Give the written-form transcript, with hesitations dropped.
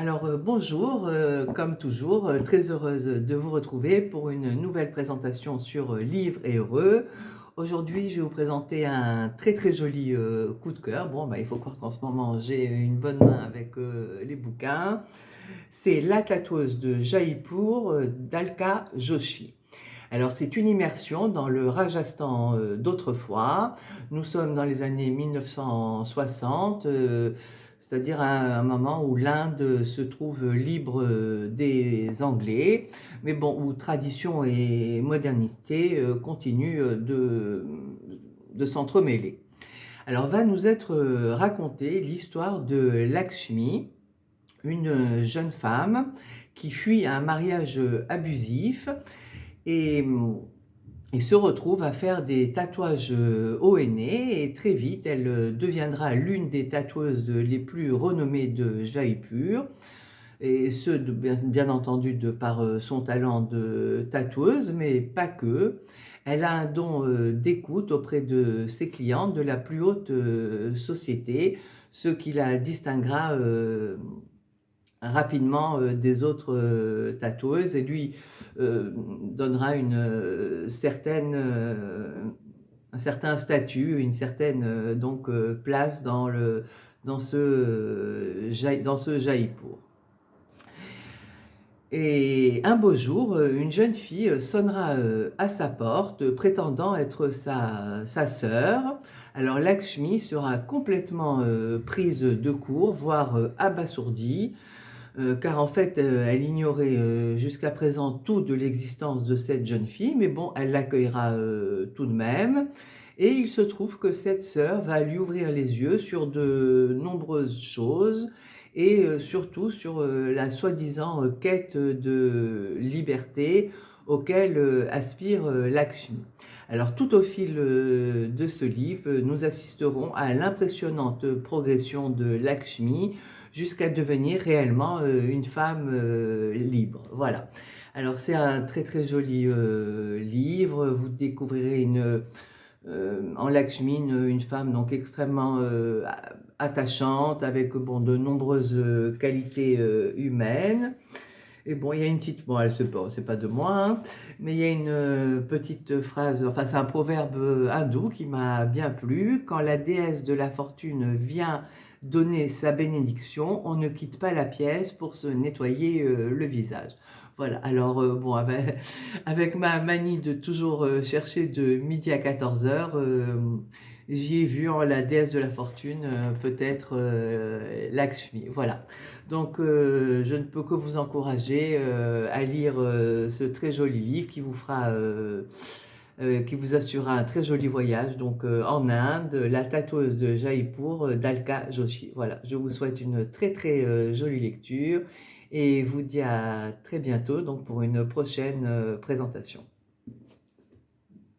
Bonjour, comme toujours, très heureuse de vous retrouver pour une nouvelle présentation sur Livres et Heureux. Aujourd'hui, je vais vous présenter un très très joli coup de cœur. Il faut croire qu'en ce moment, j'ai une bonne main avec les bouquins. C'est La tatoueuse de Jaipur d'Alka Joshi. Alors, c'est une immersion dans le Rajasthan d'autrefois. Nous sommes dans les années 1960, c'est-à-dire à un moment où l'Inde se trouve libre des Anglais, mais bon, où tradition et modernité continuent de s'entremêler. Alors, va nous être racontée l'histoire de Lakshmi, une jeune femme qui fuit un mariage abusif et, et se retrouve à faire des tatouages au henné, et très vite elle deviendra l'une des tatoueuses les plus renommées de Jaipur, et ce bien entendu de par son talent de tatoueuse, mais pas que. Elle a un don d'écoute auprès de ses clientes de la plus haute société, ce qui la distinguera rapidement des autres tatoueuses, et lui donnera un certain statut, une certaine place dans ce Jaipur. Et un beau jour, une jeune fille sonnera à sa porte, prétendant être sa sœur. Alors Lakshmi sera complètement prise de court, voire abasourdie, car en fait, elle ignorait jusqu'à présent tout de l'existence de cette jeune fille, mais bon, elle l'accueillera tout de même. Et il se trouve que cette sœur va lui ouvrir les yeux sur de nombreuses choses, et surtout sur la soi-disant quête de liberté auquel aspire Lakshmi. Alors tout au fil de ce livre, nous assisterons à l'impressionnante progression de Lakshmi jusqu'à devenir réellement une femme libre. Voilà. Alors c'est un très très joli livre. Vous découvrirez en Lakshmi une femme donc extrêmement attachante, avec de nombreuses qualités humaines. Et bon, il y a une petite, bon, c'est pas de moi, hein, mais il y a une petite phrase, enfin c'est un proverbe hindou qui m'a bien plu. Quand la déesse de la fortune vient donner sa bénédiction, on ne quitte pas la pièce pour se nettoyer le visage. Voilà, alors avec ma manie de toujours chercher de midi à 14h, j'y ai vu en la déesse de la fortune, peut-être Lakshmi. Voilà. Donc, je ne peux que vous encourager à lire ce très joli livre qui vous assurera un très joli voyage en Inde, La tatoueuse de Jaipur d'Alka Joshi. Voilà, je vous souhaite une très très jolie lecture et vous dis à très bientôt pour une prochaine présentation.